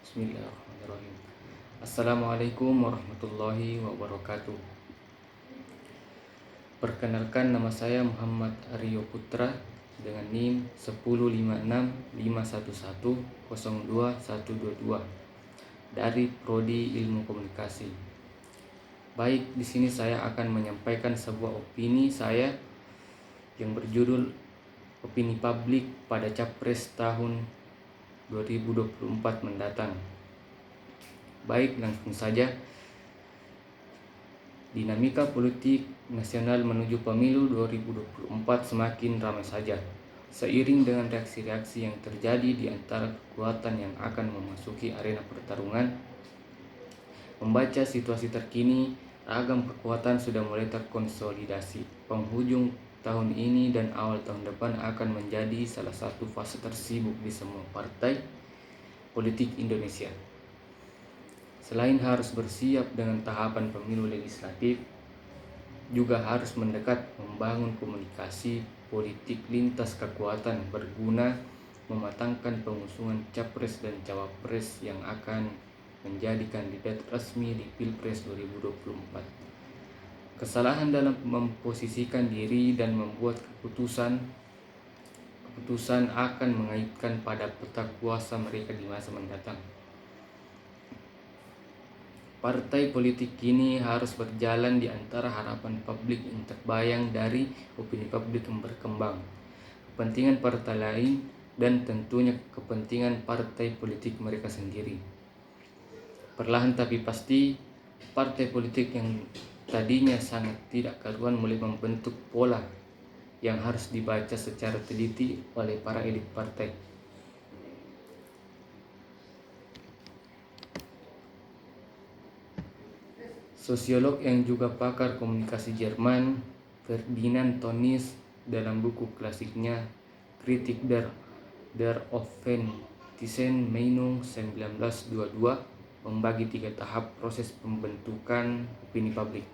Bismillahirrahmanirrahim. Assalamualaikum warahmatullahi wabarakatuh. Perkenalkan, nama saya Muhammad Aryo Putra dengan NIM 10565110222 dari Prodi Ilmu Komunikasi. Baik, di sini saya akan menyampaikan sebuah opini saya yang berjudul Opini Publik pada Capres tahun 2024 mendatang. Baik, langsung saja. Dinamika politik nasional menuju pemilu 2024 semakin ramai saja, seiring dengan reaksi-reaksi yang terjadi di antara kekuatan yang akan memasuki arena pertarungan. Membaca situasi terkini, ragam kekuatan sudah mulai terkonsolidasi. Penghujung tahun ini dan awal tahun depan akan menjadi salah satu fase tersibuk di semua partai politik Indonesia. Selain harus bersiap dengan tahapan pemilu legislatif, juga harus mendekat membangun komunikasi politik lintas kekuatan berguna mematangkan pengusungan capres dan cawapres yang akan menjadi kandidat resmi di Pilpres 2024. Kesalahan dalam memposisikan diri dan membuat keputusan akan mengaitkan pada peta kuasa mereka di masa mendatang. Partai politik kini harus berjalan di antara harapan publik yang terbayang dari opini publik yang berkembang, kepentingan partai lain, dan tentunya kepentingan partai politik mereka sendiri. Perlahan tapi pasti, partai politik yang tadinya sangat tidak karuan mulai membentuk pola yang harus dibaca secara teliti oleh para elit partai. Sosiolog yang juga pakar komunikasi Jerman, Ferdinand Tönnies, dalam buku klasiknya Kritik der Öffentlichen Meinung 1922 membagi 3 tahap proses pembentukan opini publik.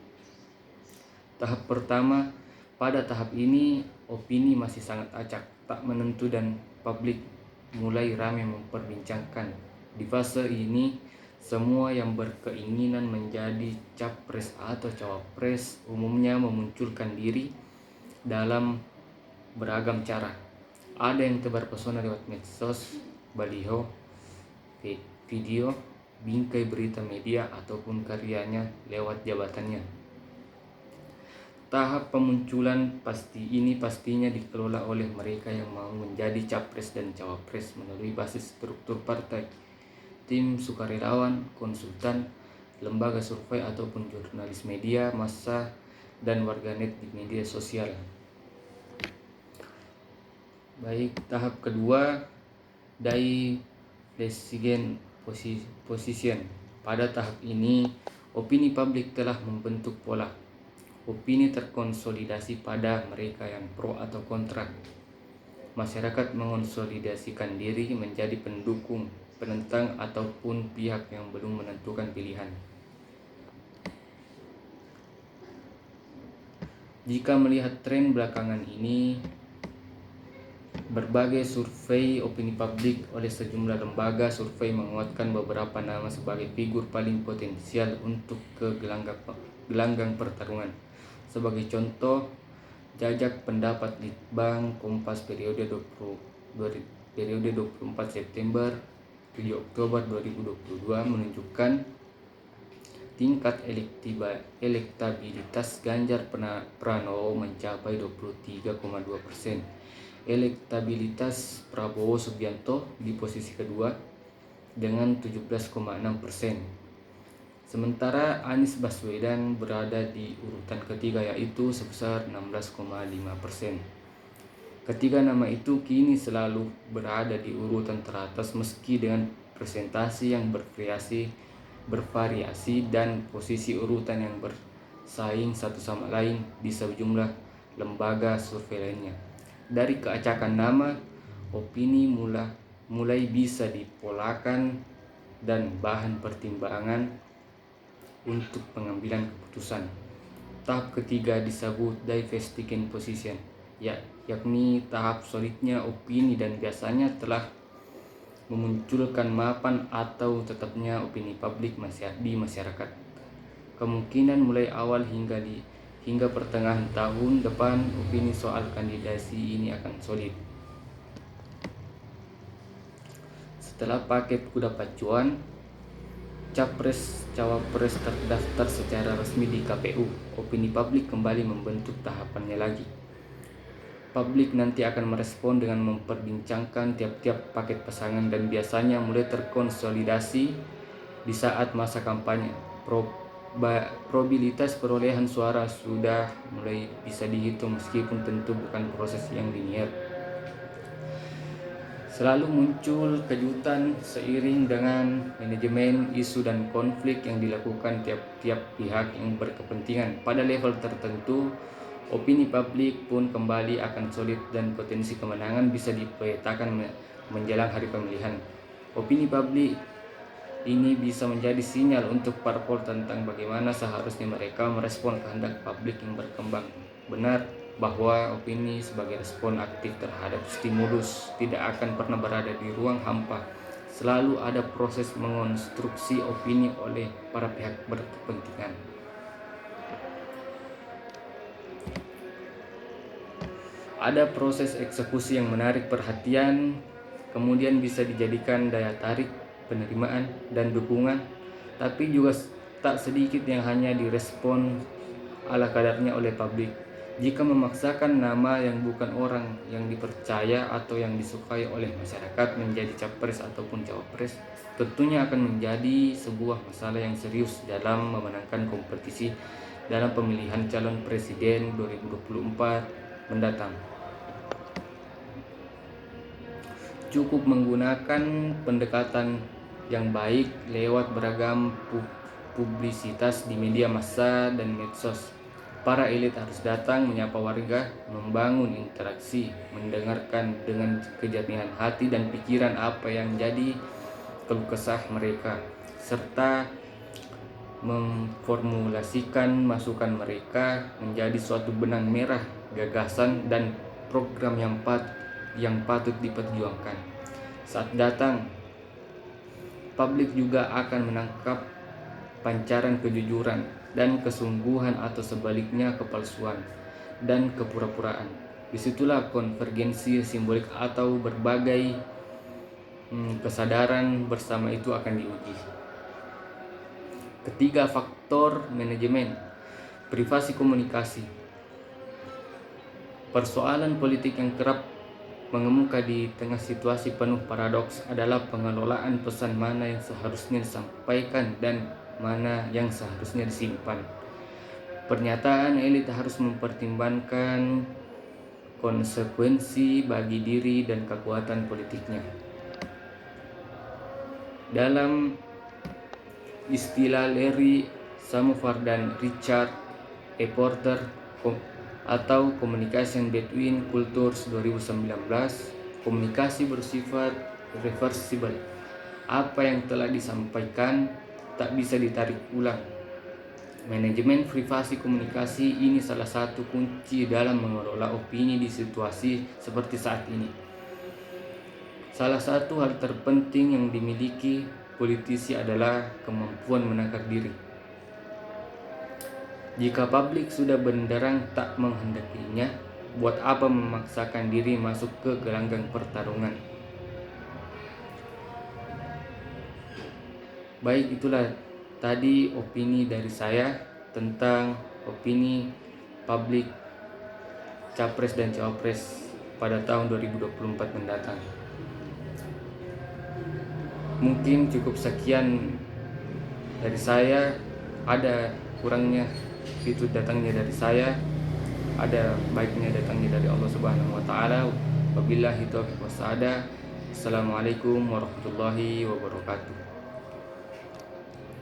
Tahap pertama, pada tahap ini opini masih sangat acak, tak menentu, dan publik mulai ramai memperbincangkan. Di fase ini, semua yang berkeinginan menjadi capres atau cawapres umumnya memunculkan diri dalam beragam cara. Ada yang tebar pesona lewat medsos, baliho, video, bingkai berita media, ataupun karyanya lewat jabatannya. Tahap pemunculan ini pastinya dikelola oleh mereka yang mau menjadi capres dan cawapres melalui basis struktur partai, tim sukarelawan, konsultan, lembaga survei ataupun jurnalis media massa dan warganet di media sosial. Baik, tahap kedua, Die-Pflichtigen Position. Pada tahap ini, opini publik telah membentuk pola. Opini terkonsolidasi pada mereka yang pro atau kontra. Masyarakat mengonsolidasikan diri menjadi pendukung, penentang, ataupun pihak yang belum menentukan pilihan. Jika melihat tren belakangan ini, berbagai survei opini publik oleh sejumlah lembaga survei menguatkan beberapa nama sebagai figur paling potensial untuk ke gelanggang pertarungan. Sebagai contoh, jajak pendapat Litbang Kompas periode 24 September 7 Oktober 2022 menunjukkan tingkat elektabilitas Ganjar Pranowo mencapai 23,2%. Elektabilitas Prabowo Subianto di posisi kedua dengan 17,6%. Sementara Anies Baswedan berada di urutan ketiga, yaitu sebesar 16,5%. Ketiga nama itu kini selalu berada di urutan teratas meski dengan presentasi yang bervariasi dan posisi urutan yang bersaing satu sama lain di sejumlah lembaga survei lainnya. Dari keacakan nama, opini mulai bisa dipolakan dan bahan pertimbangan untuk pengambilan keputusan. Tahap ketiga disebut Die-Festigen Position, yakni tahap solidnya opini dan biasanya telah memunculkan mapan atau tetapnya opini publik di masyarakat. Kemungkinan mulai awal hingga pertengahan tahun depan opini soal kandidasi ini akan solid. Setelah paket kuda pacuan, Capres-Cawapres terdaftar secara resmi di KPU, opini publik kembali membentuk tahapannya lagi. Publik nanti akan merespon dengan memperbincangkan tiap-tiap paket pasangan dan biasanya mulai terkonsolidasi di saat masa kampanye. Probabilitas perolehan suara sudah mulai bisa dihitung meskipun tentu bukan proses yang linear. Selalu muncul kejutan seiring dengan manajemen isu dan konflik yang dilakukan tiap-tiap pihak yang berkepentingan. Pada level tertentu, opini publik pun kembali akan solid dan potensi kemenangan bisa dipetakan menjelang hari pemilihan. Opini publik ini bisa menjadi sinyal untuk parpol tentang bagaimana seharusnya mereka merespon kehendak publik yang berkembang. Benar bahwa opini sebagai respon aktif terhadap stimulus tidak akan pernah berada di ruang hampa. Selalu ada proses mengonstruksi opini oleh para pihak berkepentingan. Ada proses eksekusi yang menarik perhatian, kemudian bisa dijadikan daya tarik penerimaan dan dukungan, tapi juga tak sedikit yang hanya direspon ala kadarnya oleh publik. Jika memaksakan nama yang bukan orang yang dipercaya atau yang disukai oleh masyarakat menjadi capres ataupun cawapres, tentunya akan menjadi sebuah masalah yang serius dalam memenangkan kompetisi dalam pemilihan calon presiden 2024 mendatang. Cukup menggunakan pendekatan yang baik lewat beragam publisitas di media massa dan medsos. Para elit harus datang menyapa warga, membangun interaksi, mendengarkan dengan kejernihan hati dan pikiran apa yang jadi keluh kesah mereka, serta memformulasikan masukan mereka menjadi suatu benang merah gagasan dan program yang patut diperjuangkan. Saat datang, publik juga akan menangkap pancaran kejujuran dan kesungguhan atau sebaliknya kepalsuan dan kepura-puraan. Disitulah konvergensi simbolik atau berbagai kesadaran bersama itu akan diuji. Ketiga, faktor manajemen privasi komunikasi. Persoalan politik yang kerap mengemuka di tengah situasi penuh paradoks adalah pengelolaan pesan mana yang seharusnya disampaikan dan mana yang seharusnya disimpan. Pernyataan elit harus mempertimbangkan konsekuensi bagi diri dan kekuatan politiknya. Dalam istilah Larry Samovar dan Richard E. Porter atau Communication Between Cultures 2019, komunikasi bersifat reversible. Apa yang telah disampaikan tak bisa ditarik ulang. Manajemen privasi komunikasi ini salah satu kunci dalam mengelola opini di situasi seperti saat ini. Salah satu hal terpenting yang dimiliki politisi adalah kemampuan menakar diri. Jika publik sudah benderang tak menghendakinya, buat apa memaksakan diri masuk ke gelanggang pertarungan? Baik, itulah tadi opini dari saya tentang opini publik capres dan cawapres pada tahun 2024 mendatang. Mungkin cukup sekian dari saya. Ada kurangnya itu datangnya dari saya, ada baiknya datangnya dari Allah Subhanahu wa taala. Wabillahi taufiq wassadah. Assalamualaikum warahmatullahi wabarakatuh.